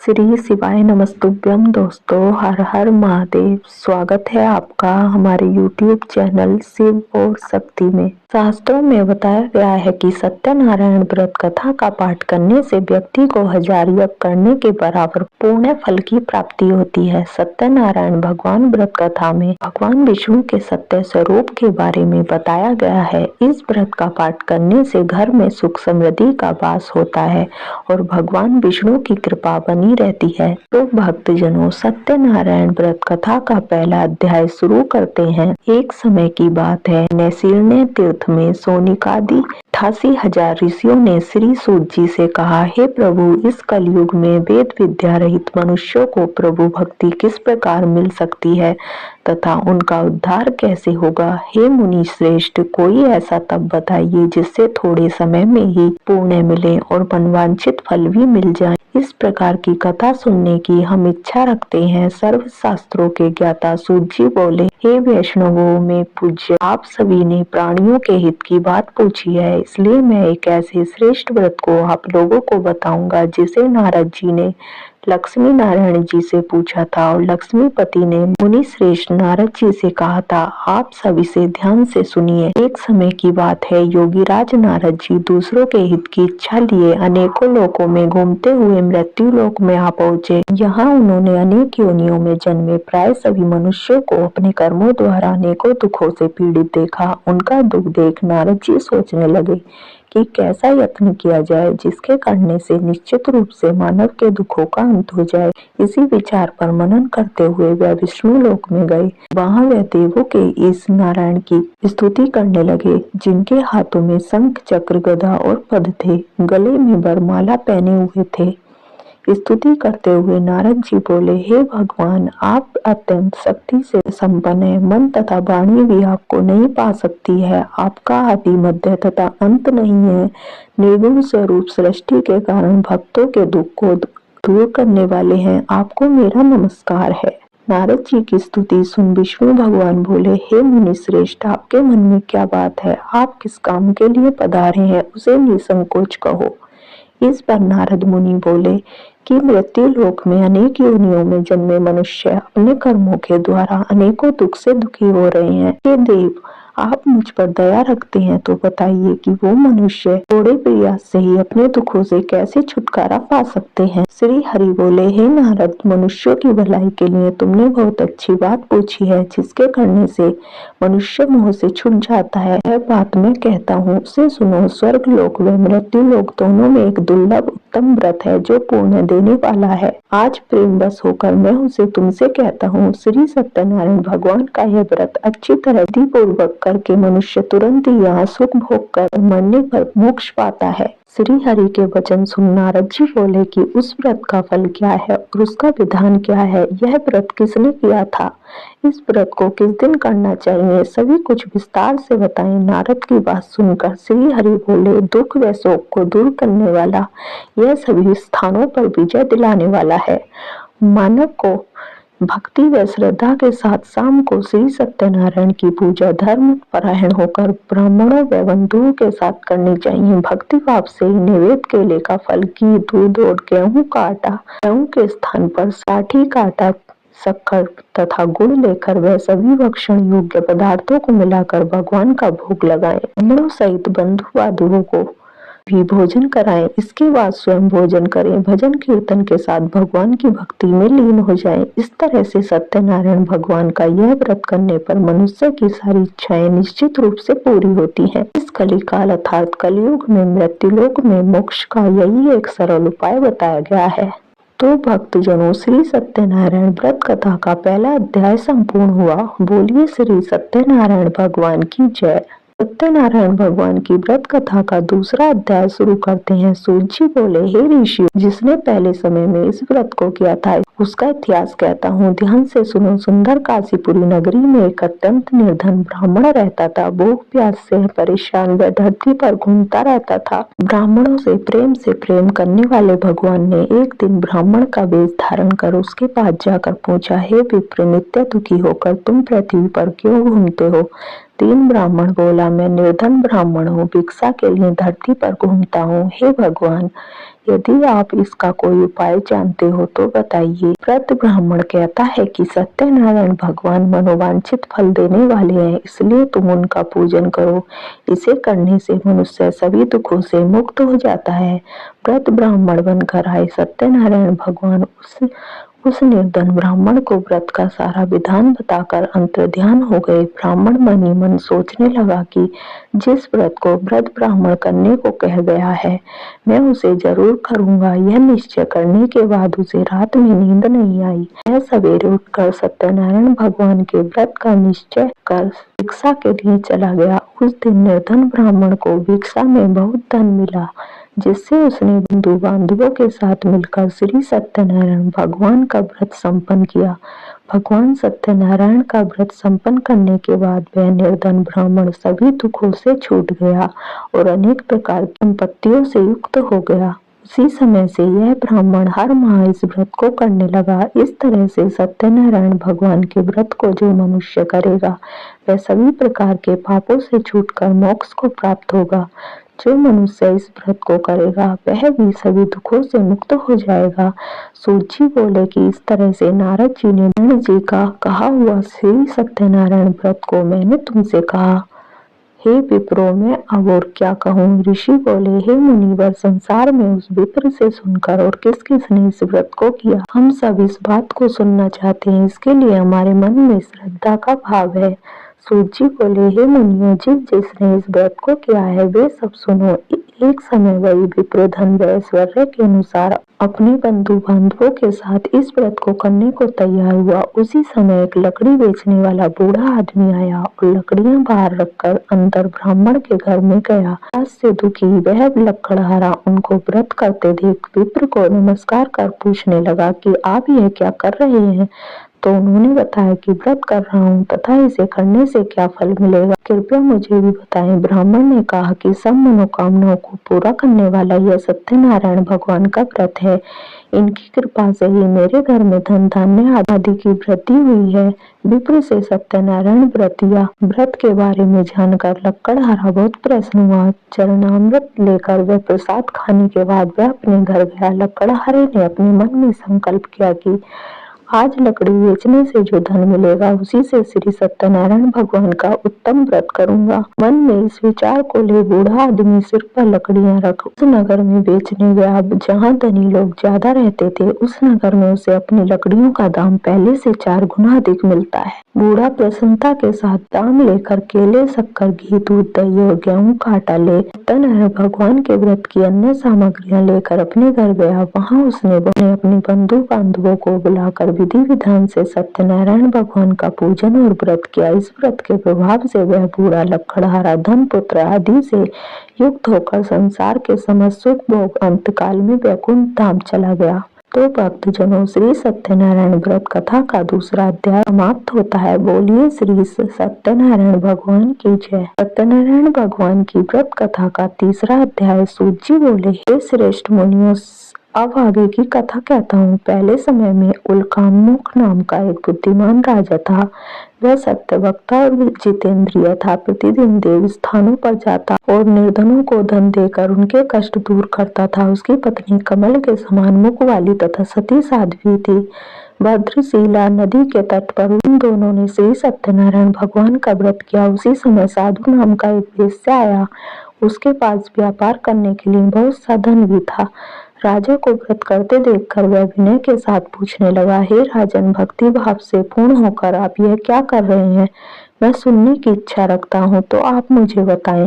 श्री शिवाय नमस्तुभ्यम। दोस्तों, हर हर महादेव। स्वागत है आपका हमारे YouTube चैनल शिव और शक्ति में। शास्त्रों में बताया गया है कि सत्यनारायण व्रत कथा का पाठ करने से व्यक्ति को 1000 यज्ञ करने के बराबर पुण्य फल की प्राप्ति होती है। सत्यनारायण भगवान व्रत कथा में भगवान विष्णु के सत्य स्वरूप के बारे में बताया गया है। इस व्रत का पाठ करने से घर में सुख समृद्धि का वास होता है और भगवान विष्णु की कृपा बनी रहती है। तो भक्तजनों, सत्यनारायण व्रत कथा का पहला अध्याय शुरू करते हैं। एक समय की बात है, नैसीर्ण तीर्थ में सोनिकादि 88,000 ऋषियों ने श्री सूत जी से कहा, हे प्रभु, इस कलयुग में वेद विद्या रहित मनुष्यों को प्रभु भक्ति किस प्रकार मिल सकती है तथा उनका उद्धार कैसे होगा। हे मुनि श्रेष्ठ, कोई ऐसा तप बताइए जिससे थोड़े समय में ही पुण्य मिले और मनवांछित फल भी मिल जाए। इस प्रकार की कथा सुनने की हम इच्छा रखते हैं। सर्व शास्त्रों के ज्ञाता सूत जी बोले, हे वैष्णवों में पूज्य, आप सभी ने प्राणियों के हित की बात पूछी है, इसलिए मैं एक ऐसे श्रेष्ठ व्रत को आप लोगों को बताऊंगा जिसे नारद जी ने लक्ष्मी नारायण जी से पूछा था और लक्ष्मीपति ने मुनि श्रेष्ठ नारद जी से कहा था। आप सब इसे ध्यान से सुनिए। एक समय की बात है, योगीराज नारद जी दूसरों के हित की इच्छा लिए अनेकों लोकों में घूमते हुए मृत्यु लोक में आ पहुँचे। यहाँ उन्होंने अनेक योनियों में जन्मे प्राय सभी मनुष्यों को अपने कर्मों द्वारा अनेकों दुखों से पीड़ित देखा। उनका दुख देख नारद जी सोचने लगे कि कैसा यत्न किया जाए जिसके करने से निश्चित रूप से मानव के दुखों का अंत हो जाए। इसी विचार पर मनन करते हुए वह विष्णु लोक में गए। वहां वह देवों के इस नारायण की स्तुति करने लगे, जिनके हाथों में शंख चक्र गदा और पद थे, गले में वरमाला पहने हुए थे। स्तुति करते हुए नारद जी बोले, हे भगवान, आप अत्यंत शक्ति से संपन्न है। मन तथा वाणी भी आपको नहीं पा सकती है। आपका आदि मध्य तथा अंत नहीं है। निर्गुण स्वरूप सृष्टि के कारण भक्तों के दुख को दूर करने वाले हैं। आपको मेरा नमस्कार है। नारद जी की स्तुति सुन विष्णु भगवान बोले, हे मुनि श्रेष्ठ, आपके मन में क्या बात है? आप किस काम के लिए पधारे हैं, उसे निसंकोच कहो। इस पर नारद मुनि बोले कि मृत्यु लोक में अनेक योनियों में जन्मे मनुष्य अपने कर्मों के द्वारा अनेकों दुख से दुखी हो रहे हैं। हे देव, आप मुझ पर दया रखते हैं तो बताइए कि वो मनुष्य थोड़े प्रयास से ही अपने दुखों से कैसे छुटकारा पा सकते हैं। श्री हरि बोले, हे नारद, मनुष्यों की भलाई के लिए तुमने बहुत अच्छी बात पूछी है, जिसके करने से मनुष्य मोह से छूट जाता है। यह बात मैं कहता हूँ, उसे सुनो। स्वर्ग लोक व मृत्यु लोक दोनों में एक दुर्लभ उत्तम व्रत है जो पुण्य देने वाला है। आज प्रेम बस होकर मैं उसे तुमसे कहता हूँ। श्री सत्यनारायण भगवान का यह व्रत अच्छी तरह विधि पूर्वक करके मनुष्य तुरंत ही यहाँ सुख भोग कर मरने पर मोक्ष पाता है। श्री हरि के वचन सुन नारद जी बोले कि उस व्रत का फल क्या है और उसका विधान क्या है। यह व्रत किसने किया था, इस व्रत को किस दिन करना चाहिए, सभी कुछ विस्तार से बताएं। नारद की बात सुनकर श्री हरि बोले, दुख व शोक को दूर करने वाला, यह सभी स्थानों पर विजय दिलाने वाला है। मानव को भक्ति व श्रद्धा के साथ शाम को श्री सत्यनारायण की पूजा धर्म परायण होकर ब्राह्मणों व बंधुओं के साथ करनी चाहिए। भक्ति भाव से ही नैवेद्य केले का फल, घी, दूध और गेहूं का आटा, गेहूं के स्थान पर साठी का आटा, शक्कर तथा गुड़ लेकर वह सभी भक्षण योग्य पदार्थों को मिलाकर भगवान का भोग लगाएं। ब्राह्मणों सहित बंधु बांधवों को भी भोजन कराएं। इसके बाद स्वयं भोजन करें। भजन कीर्तन के साथ भगवान की भक्ति में लीन हो जाएं। इस तरह से सत्यनारायण भगवान का यह व्रत करने पर मनुष्य की सारी इच्छाएं निश्चित रूप से पूरी होती हैं। इस कलिकाल अर्थात कलयुग में मृत्युलोक में मोक्ष का यही एक सरल उपाय बताया गया है। तो भक्तजनों, श्री सत्यनारायण व्रत कथा का पहला अध्याय संपूर्ण हुआ। बोलिए श्री सत्यनारायण भगवान की जय। सत्यनारायण भगवान की व्रत कथा का दूसरा अध्याय शुरू करते हैं। सूत जी बोले, हे ऋषियों, जिसने पहले समय में इस व्रत को किया था उसका इतिहास कहता हूँ, ध्यान से सुनो। सुंदर काशीपुरी नगरी में एक अत्यंत निर्धन ब्राह्मण रहता था। भूख प्यास से परेशान वह धरती पर घूमता रहता था। ब्राह्मणों से प्रेम करने वाले भगवान ने एक दिन ब्राह्मण का वेश धारण कर उसके पास जाकर पूछा, हे विप्र, नित्य दुखी होकर तुम पृथ्वी पर क्यों घूमते हो? तीन ब्राह्मण बोला, मैं निर्धन ब्राह्मण हूँ, भिक्षा के लिए धरती पर घूमता हूँ। हे भगवान, यदि आप इसका कोई उपाय जानते हो तो बताइए। व्रत ब्राह्मण कहता है कि सत्यनारायण भगवान मनोवांछित फल देने वाले हैं, इसलिए तुम उनका पूजन करो। इसे करने से मनुष्य सभी दुखों से मुक्त हो जाता है। व्रत ब्राह्मण बनकर आए सत्यनारायण भगवान उस निर्धन ब्राह्मण को व्रत का सारा विधान बताकर अंतर्ध्यान हो गए। ब्राह्मण मन ही मन सोचने लगा कि जिस व्रत को व्रत ब्राह्मण करने को कह गया है, मैं उसे जरूर करूंगा। यह निश्चय करने के बाद उसे रात में नींद नहीं आई। वह सवेरे उठकर सत्यनारायण भगवान के व्रत का निश्चय कर भिक्षा के लिए चला गया। उस दिन निर्धन ब्राह्मण को भिक्षा में बहुत धन मिला, जिससे उसने बंधु बांधवों के साथ मिलकर श्री सत्यनारायण भगवान का व्रत संपन्न किया। भगवान सत्यनारायण का व्रत संपन्न करने के बाद वह निर्धन ब्राह्मण सभी दुखों से छूट गया और अनेक प्रकार की संपत्तियों से युक्त हो गया। उसी समय से यह ब्राह्मण हर माह इस व्रत को करने लगा। इस तरह से सत्यनारायण भगवान के व्रत को जो मनुष्य करेगा, वह सभी प्रकार के पापों से छूटकर मोक्ष को प्राप्त होगा। जो मनुष्य इस व्रत को करेगा, वह भी सभी दुखों से मुक्त हो जाएगा। सूत जी बोले कि इस तरह से नारद जी ने नारायण जी का कहा हुआ श्री सत्यनारायण व्रत को मैंने तुमसे कहा। हे विप्रो, मैं अब और क्या कहूँ। ऋषि बोले, हे मुनिवर, संसार में उस विप्र से सुनकर और किस किसने इस व्रत को किया, हम सब इस बात को सुनना चाहते हैं। इसके लिए हमारे मन में श्रद्धा का भाव है। सूत जी बोले, हे मुनियों, जिसने इस व्रत को किया है वे सब सुनो। एक समय वही विप्र धन व ऐश्वर्य के अनुसार अपने बंधु बांधवों के साथ इस व्रत को करने को तैयार हुआ। उसी समय एक लकड़ी बेचने वाला बूढ़ा आदमी आया और लकड़ियां बाहर रखकर अंदर ब्राह्मण के घर में गया। आज से दुखी वह लकड़हारा उनको व्रत करते देख विप्र को नमस्कार कर पूछने लगा कि आप यह क्या कर रहे हैं। तो उन्होंने बताया कि व्रत कर रहा हूँ तथा इसे करने से क्या फल मिलेगा, कृपया मुझे भी बताएं। ब्राह्मण ने कहा कि सब मनोकामनाओं को पूरा करने वाला यह सत्यनारायण भगवान का व्रत है। इनकी कृपा से ही मेरे घर में धन धान्य आदि की वृद्धि हुई है। विप्र से सत्यनारायण व्रत या व्रत के बारे में जानकर लक्कड़हारा बहुत प्रसन्न हुआ। चरणामृत लेकर वह प्रसाद खाने के बाद वह अपने घर गया। लक्कड़हारे ने अपने मन में संकल्प किया कि आज लकड़ी बेचने से जो धन मिलेगा उसी से श्री सत्यनारायण भगवान का उत्तम व्रत करूंगा। मन में इस विचार को ले बूढ़ा आदमी सिर पर लकड़ियां रख उस नगर में बेचने गया जहाँ धनी लोग ज्यादा रहते थे। उस नगर में उसे अपनी लकड़ियों का दाम पहले से 4 गुना अधिक मिलता है। बूढ़ा प्रसन्नता के साथ दाम लेकर केले, शक्कर, घी, दूध, दही और गेहूं का आटा ले सत्यनारायण भगवान के व्रत की अन्य सामग्रियां लेकर अपने घर गया। वहाँ उसने अपने बंधु बांधवों को बुलाकर विधि विधान से सत्यनारायण भगवान का पूजन और व्रत किया। इस व्रत के प्रभाव से वह बूढ़ा लक्कड़हारा धन, पुत्र आदि से युक्त होकर संसार के समस्त सुख भोग अंतकाल में वैकुंठ धाम चला गया। तो भक्तजनों, श्री सत्यनारायण व्रत कथा का दूसरा अध्याय समाप्त होता है। बोलिए श्री सत्यनारायण भगवान की जय। सत्यनारायण भगवान की व्रत कथा का तीसरा अध्याय। सूत जी बोले, हे श्रेष्ठ मुनियों, अब आगे की कथा कहता हूँ। पहले समय में उल्कामुख नाम का एक बुद्धिमान राजा था। वह सत्यवक्ता और जितेंद्रिय था। प्रतिदिन देव स्थानों पर जाता और निर्धनों को धन देकर उनके कष्ट दूर करता था। उसकी पत्नी कमल के समान मुख वाली तथा सती साध्वी थी। भद्रशिला नदी के तट पर उन दोनों ने श्री सत्यनारायण भगवान का व्रत किया। उसी समय साधु नाम का एक वेश्या आया। उसके पास व्यापार करने के लिए बहुत सा धन भी था। राजा को व्रत करते देखकर वह विनय के साथ पूछने लगा, हे राजन, भक्ति भाव से पूर्ण होकर आप यह क्या कर रहे हैं? मैं सुनने की इच्छा रखता हूँ, तो आप मुझे बताएं।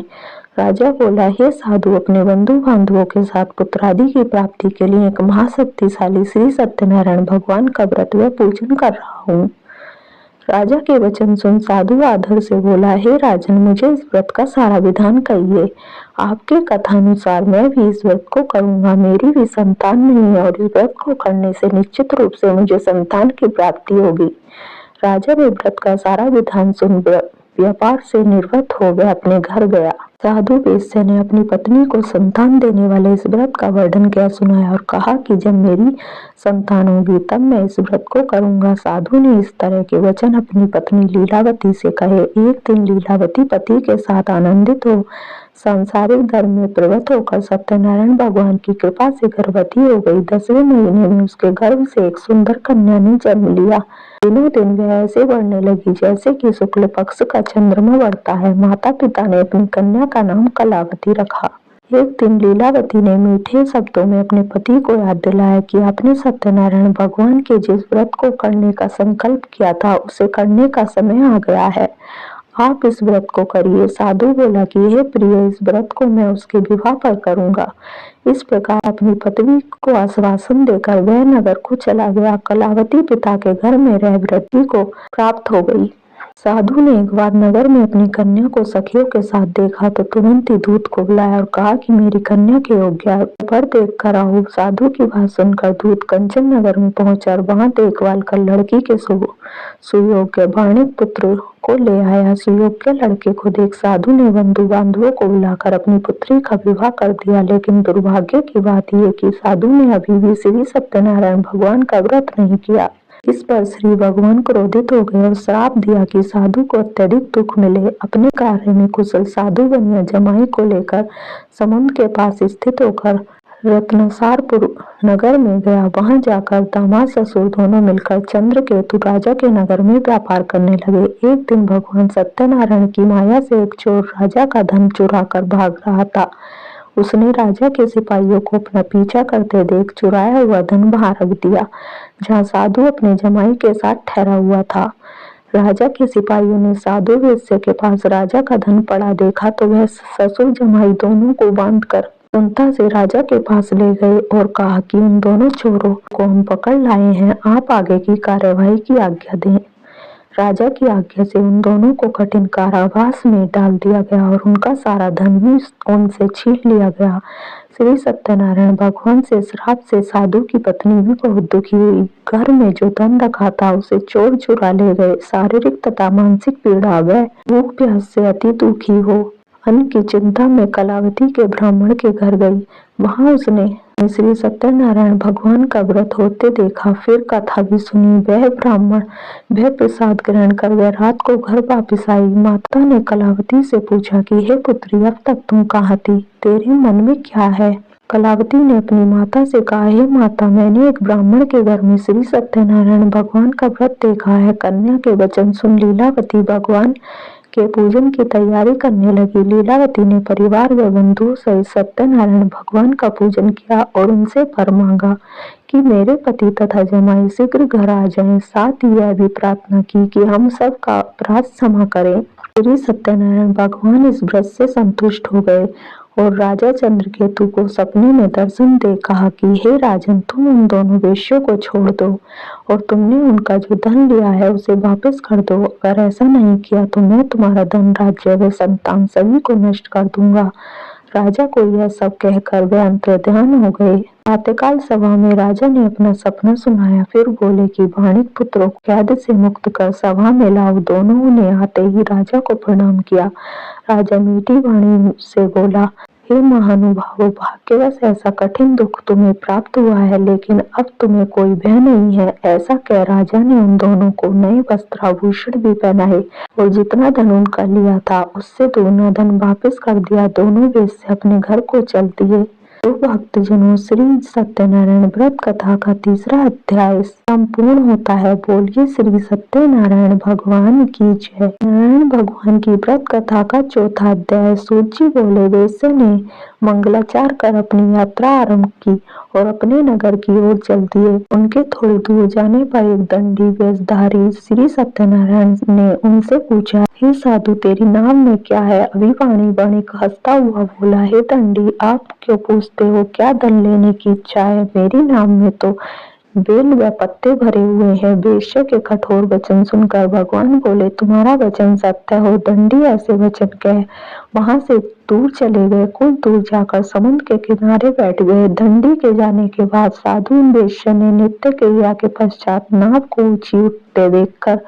राजा बोला, हे साधु, अपने बंधु बांधवों के साथ पुत्रादि की प्राप्ति के लिए एक महाशक्तिशाली श्री सत्यनारायण भगवान का व्रत व पूजन कर रहा हूँ। राजा के वचन सुन साधु आदर से बोला, हे राजन, मुझे इस व्रत का सारा विधान कहिए। आपके कथानुसार मैं भी इस व्रत को करूंगा। मेरी भी संतान नहीं है और इस व्रत को करने से निश्चित रूप से मुझे संतान की प्राप्ति होगी। राजा ने व्रत का सारा विधान सुन व्यापार से निवृत्त हो गया अपने घर गया। साधु वेश्या ने अपनी पत्नी को संतान देने वाले इस व्रत का वर्णन किया सुनाया और कहा कि जब मेरी संतान होगी तब मैं इस व्रत को करूंगा। साधु ने इस तरह के वचन अपनी पत्नी लीलावती से कहे। एक दिन लीलावती पति के साथ आनंदित हो सांसारिक धर्म में प्रवृत्त होकर सत्यनारायण भगवान की कृपा से गर्भवती हो गई। 10वें महीने में उसके गर्भ से एक सुंदर कन्या ने जन्म लिया। दिनों दिन वह ऐसे बढ़ने लगी जैसे कि शुक्ल पक्ष का चंद्रमा बढ़ता है। माता पिता ने अपनी कन्या का नाम कलावती रखा। एक दिन लीलावती ने मीठे शब्दों में अपने पति को याद दिलाया कि आपने सत्यनारायण भगवान के जिस व्रत को करने का संकल्प किया था उसे करने का समय आ गया है। आप इस व्रत को करिए। साधु बोला कि हे प्रिय, इस व्रत को मैं उसके विवाह पर करूंगा। इस प्रकार अपनी पत्नी को आश्वासन देकर वह नगर को चला गया। कलावती पिता के घर में रह वृद्धि को प्राप्त हो गई। साधु ने एक बार नगर में अपनी कन्या को सखियों के साथ देखा तो तुरंत ही दूत को बुलाया और कहा कि मेरी कन्या के योग्य वर देख कर आओ। साधु की बात सुनकर दूत कंचन नगर में पहुंचा और वहां देखभाल कर लड़की के सुयोग्य बाणिक पुत्र को ले आया। सुयोग्य लड़के को देख साधु ने बंधु बांधवों को बुलाकर अपनी पुत्री का विवाह कर दिया। लेकिन दुर्भाग्य की बात यह कि साधु ने अभी भी श्री सत्यनारायण भगवान का व्रत नहीं किया। इस पर श्री भगवान क्रोधित हो गए और श्राप दिया कि साधु को अत्यधिक दुख मिले। अपने कार्य में कुशल साधु बनिया जमाई को लेकर समुद्र के पास स्थित होकर रत्नसारपुर नगर में गया। वहां जाकर दामाद ससुर दोनों मिलकर चंद्रकेतु राजा के नगर में व्यापार करने लगे। एक दिन भगवान सत्यनारायण की माया से एक चोर राजा का धन चुरा कर भाग रहा था। उसने राजा के सिपाहियों को अपना पीछा करते देख चुराया हुआ धन वहां रख दिया जहां साधु अपने जमाई के साथ ठहरा हुआ था। राजा के सिपाहियों ने साधु वेश्या के पास राजा का धन पड़ा देखा तो वह ससुर जमाई दोनों को बांधकर प्रसन्नता से राजा के पास ले गए और कहा कि उन दोनों चोरों को हम पकड़ लाए हैं, आप आगे की कार्यवाही की आज्ञा दें। राजा की आज्ञा से उन दोनों को कठिन कारावास में डाल दिया गया और उनका सारा धन भी उनसे छीन लिया गया। श्री सत्यनारायण भगवान से श्राप से साधु की पत्नी भी बहुत दुखी हुई। घर में जो धन रखा था उसे चोर चुरा ले गए। शारीरिक तथा मानसिक पीड़ा, वह भूख प्यास से अति दुखी हो अन्न की चिंता में कलावती के ब्राह्मण के घर गई। वहां उसने श्री सत्यनारायण भगवान का व्रत होते देखा। फिर कथा भी सुनी। वह ब्राह्मण वह प्रसाद ग्रहण कर वह रात को घर वापिस आई। माता ने कलावती से पूछा कि हे पुत्री, अब तक तुम कहाँ थी? तेरे मन में क्या है? कलावती ने अपनी माता से कहा, हे माता, मैंने एक ब्राह्मण के घर में श्री सत्यनारायण भगवान का व्रत देखा है। कन्या के वचन सुन लीलावती भगवान के पूजन की तैयारी करने लगी। लीलावती ने परिवार व बंधुओं सहित सत्यनारायण भगवान का पूजन किया और उनसे वर मांगा कि मेरे पति तथा जमाई शीघ्र घर आ जाएं। साथ ही यह भी प्रार्थना की कि हम सब का अपराध क्षमा करें। श्री सत्यनारायण भगवान इस व्रत से संतुष्ट हो गए और राजा चंद्रकेतु को सपने में दर्शन दे कहा कि हे राजन, तुम उन दोनों वेश्यों को छोड़ दो और तुमने उनका जो धन लिया है उसे वापस कर दो। अगर ऐसा नहीं किया तो मैं तुम्हारा धन, राज्य व संतान सभी को नष्ट कर दूंगा। राजा को यह सब कहकर वे अंतर्ध्यान हो गए। प्रातःकाल सभा में राजा ने अपना सपना सुनाया। फिर बोले कि बाणिक पुत्रों को कैद से मुक्त कर सभा में लाओ। दोनों ने आते ही राजा को प्रणाम किया। राजा मीठी वाणी से बोला, हे महानुभावों, भाग्यवश ऐसा कठिन दुख तुम्हें प्राप्त हुआ है, लेकिन अब तुम्हें कोई भय नहीं है। ऐसा कह राजा ने उन दोनों को नए वस्त्राभूषण भी पहनाए और जितना धन उनका लिया था उससे दोगुना धन वापस कर दिया। दोनों वेश्या अपने घर को चल दिए। तो भक्तजनों, श्री सत्यनारायण व्रत कथा का तीसरा अध्याय संपूर्ण होता है। बोलिए श्री सत्यनारायण भगवान की जय। नारायण भगवान की व्रत कथा का चौथा अध्याय। सूत जी बोले, वेश्या ने मंगलाचार कर अपनी यात्रा आरंभ की और अपने नगर की ओर चल दिए। उनके थोड़ी दूर जाने पर एक दंडी वेशधारी श्री सत्यनारायण ने उनसे पूछा, हे साधु, तेरी नाम में क्या है? अभिवाणी वणिक हंसता हुआ बोला, हे दंडी, आप क्यों पूछते हो? क्या धन लेने की इच्छा है? मेरी नाम में तो बेल व पत्ते भरे हुए हैं। वेश्या के कठोर वचन सुनकर भगवान बोले, तुम्हारा वचन सत्य हो। दंडी ऐसे वचन कह वहां से दूर चले गए। कुछ दूर जाकर समुद्र के किनारे बैठ गए। दंडी के जाने के बाद साधु वेश्या ने नित्य क्रिया के पश्चात नाव को ऊंची उठते देखकर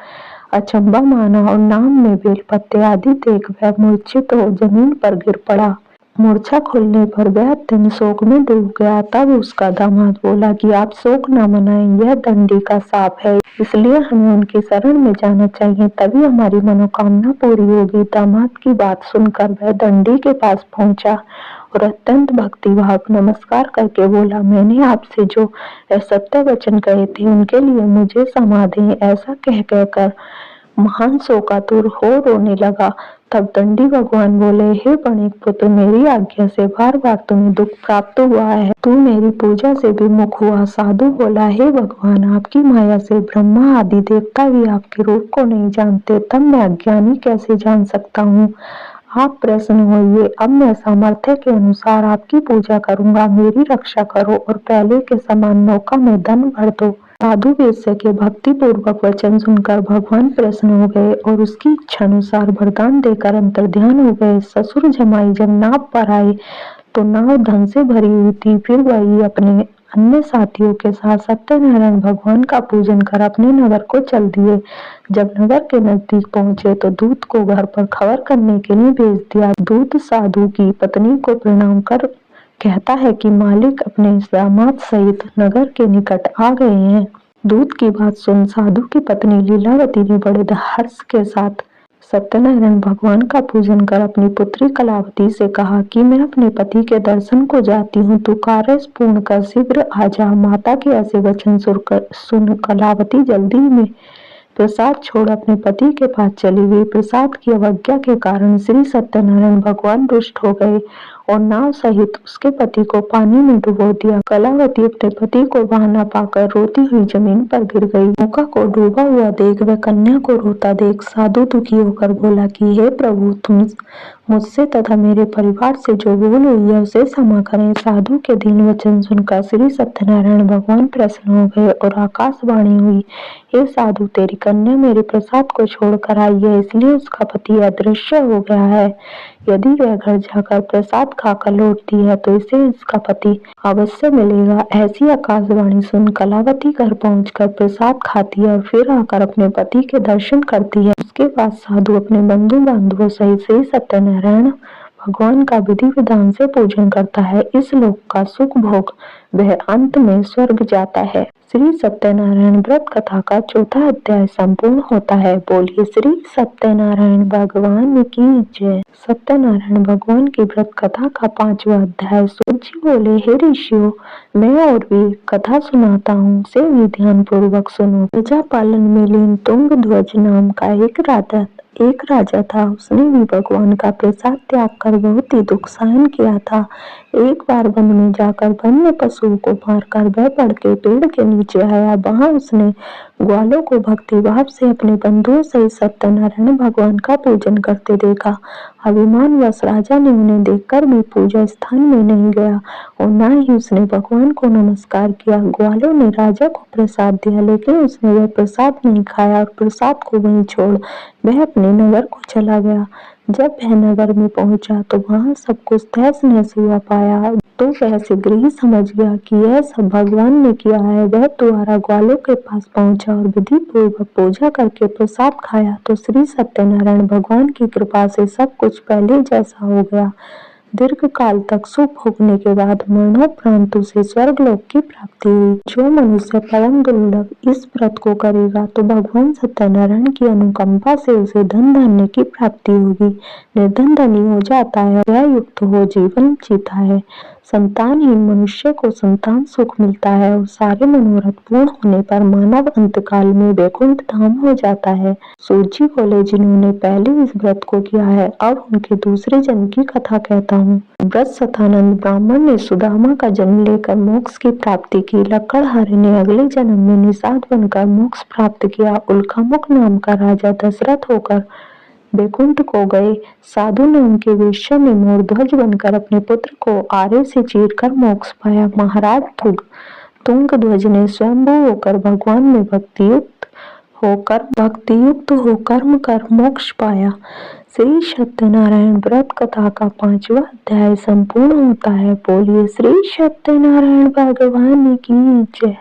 अचंभा माना और नाम में बेलपत्ते आदि देख वह मूर्छित हो जमीन पर गिर पड़ा। मूर्छा खुलने पर वह अत्यंत शोक में डूब गया। तब उसका दामाद बोला कि आप शोक न मनाएं, यह दंडी का शाप है, इसलिए हमें उनकी शरण में जाना चाहिए, तभी हमारी मनोकामना पूरी होगी। दामाद की बात सुनकर वह दंडी के पास पहुंचा और अत्यंत भक्तिभाव नमस्कार करके बोला, मैंने आपसे जो असत्य वचन कहे थे उनके लिए मुझे क्षमा दें। ऐसा कह कहकर महान शोकातुर हो रोने लगा। तब दंडी भगवान बोले, हे बणिक पुत्र, मेरी आज्ञा से बार बार तुम्हें दुख प्राप्त हुआ है, तू मेरी पूजा से विमुख हुआ। साधु बोला, हे भगवान, आपकी माया से ब्रह्मा आदि देवता भी आपके रूप को नहीं जानते, तब मैं अज्ञानी कैसे जान सकता हूँ। आप प्रसन्न होइए, अब मैं सामर्थ्य के अनुसार आपकी पूजा करूंगा, मेरी रक्षा करो और पहले के समान नौका में धन भर दो। साधु वेश्या के भक्ति पूर्वक वचन सुनकर भगवान प्रसन्न हो गए और उसकी इच्छा अनुसार वरदान देकर अंतर्ध्यान हो गए। ससुर जमाई जब नाव पर आए तो नाव धन से भरी हुई थी। फिर वही अपने अन्य साथियों के साथ सत्यनारायण भगवान का पूजन कर अपने नगर को चल दिए। जब नगर के नजदीक पहुंचे तो दूत को घर पर खबर करने के लिए भेज दिया। दूत साधु की पत्नी को प्रणाम कर कहता है कि मालिक अपने दामाद सहित नगर के निकट आ गए हैं। दूत की बात सुन साधु की पत्नी लीलावती ने बड़े हर्ष के साथ सत्यनारायण भगवान का पूजन कर अपनी पुत्री कलावती से कहा कि मैं अपने पति के दर्शन को जाती हूँ, तू कार्य पूर्ण कर शीघ्र आ जा। माता के ऐसे वचन सुन कलावती जल्दी में प्रसाद छोड़ अपने पति के पास चली गई। प्रसाद की अवज्ञा के कारण श्री सत्यनारायण भगवान रुष्ट हो गए और नाव सहित उसके पति को पानी में डुबो दिया। कलावती अपने पति को वहां न पाकर रोती हुई जमीन पर गिर गई। नौका को डूबा हुआ देख वह कन्या को रोता देख साधु दुखी होकर बोला कि हे प्रभु, तुम मुझसे तथा मेरे परिवार से जो भूल हुई है उसे क्षमा करें। साधु के दीन वचन सुनकर श्री सत्यनारायण भगवान प्रसन्न हो गए और आकाशवाणी हुई, हे साधु, तेरी कन्या मेरे प्रसाद को छोड़कर आई है, इसलिए उसका पति अदृश्य हो गया है। यदि वह घर जाकर प्रसाद खाकर लौटती है तो इसे इसका पति अवश्य मिलेगा। ऐसी आकाशवाणी सुन कलावती घर पहुंचकर प्रसाद खाती है और फिर आकर अपने पति के दर्शन करती है। उसके बाद साधु अपने बंधु बांधवों सहित श्री सत्यनारायण भगवान का विधि विधान से पूजन करता है। इस लोक का सुख भोग वह अंत में स्वर्ग जाता है। श्री सत्यनारायण व्रत कथा का चौथा अध्याय संपूर्ण होता है। बोलिए श्री सत्यनारायण भगवान की जय। सत्यनारायण भगवान की व्रत कथा का 5वां अध्याय। सूत जी बोले, हे ऋषियों, मैं और भी कथा सुनाता हूँ, से भी ध्यान पूर्वक सुनो। प्रजा पालन में लीन तुंगध्वज नाम का एक राजा था। उसने भी भगवान का प्रसाद त्याग कर बहुत ही दुख सहन किया था। एक बार वन में जाकर वन्य पशुओं को मारकर वह बढ़ के पेड़ के नीचे आया। वहां उसने ग्वालों को भक्ति भाव से अपने बंधुओं सहित सत्यनारायण भगवान का पूजन करते देखा। अभिमानवश राजा ने उन्हें देखकर भी पूजा स्थान में नहीं गया और न ही उसने भगवान को नमस्कार किया। ग्वालों ने राजा को प्रसाद दिया, लेकिन उसने वह प्रसाद नहीं खाया और प्रसाद को वहीं छोड़ वह अपने नगर को चला गया। जब वह नगर में पहुंचा तो वहां सब कुछ तहस नहस हुआ पाया, तो वह शीघ्र ही समझ गया कि यह सब भगवान ने किया है। वह दोबारा ग्वालों के पास पहुंचा और विधि पूर्वक पूजा करके प्रसाद खाया तो श्री सत्यनारायण भगवान की कृपा से सब कुछ पहले जैसा हो गया। दीर्घ काल तक सुख भोगने के बाद मरणोपरांत उसे स्वर्गलोक की प्राप्ति हुई। जो मनुष्य परम दुर्लभ इस व्रत को करेगा तो भगवान सत्यनारायण की अनुकंपा से उसे धन धान्य की प्राप्ति होगी। निर्धन धनी हो जाता है, वह युक्त हो जीवन जीता है। संतानहीन मनुष्य को संतान सुख मिलता है और सारे मनोरथ पूर्ण होने पर मानव अंतकाल में वैकुंठ धाम हो जाता है। सूत जी बोले, जिन्होंने पहले इस व्रत को किया है अब उनके दूसरे जन्म की कथा कहता हूँ। व्रत शतानंद ब्राह्मण ने सुदामा का जन्म लेकर मोक्ष की प्राप्ति की। लक्कड़हारे ने अगले जन्म में निषाद बनकर मोक्ष प्राप्त किया। उल्कामुख नाम का राजा दशरथ होकर वैकुंठ को गए। साधु नाम के वेश्या ने मोरध्वज बनकर अपने पुत्र को आरे से चीरकर मोक्ष पाया। महाराज तुंगध्वज ने स्वयंभू होकर भगवान में भक्तियुक्त हो कर्म कर मोक्ष पाया। श्री सत्यनारायण व्रत कथा का 5वां अध्याय संपूर्ण होता है। बोलिए श्री सत्यनारायण भगवान की जय।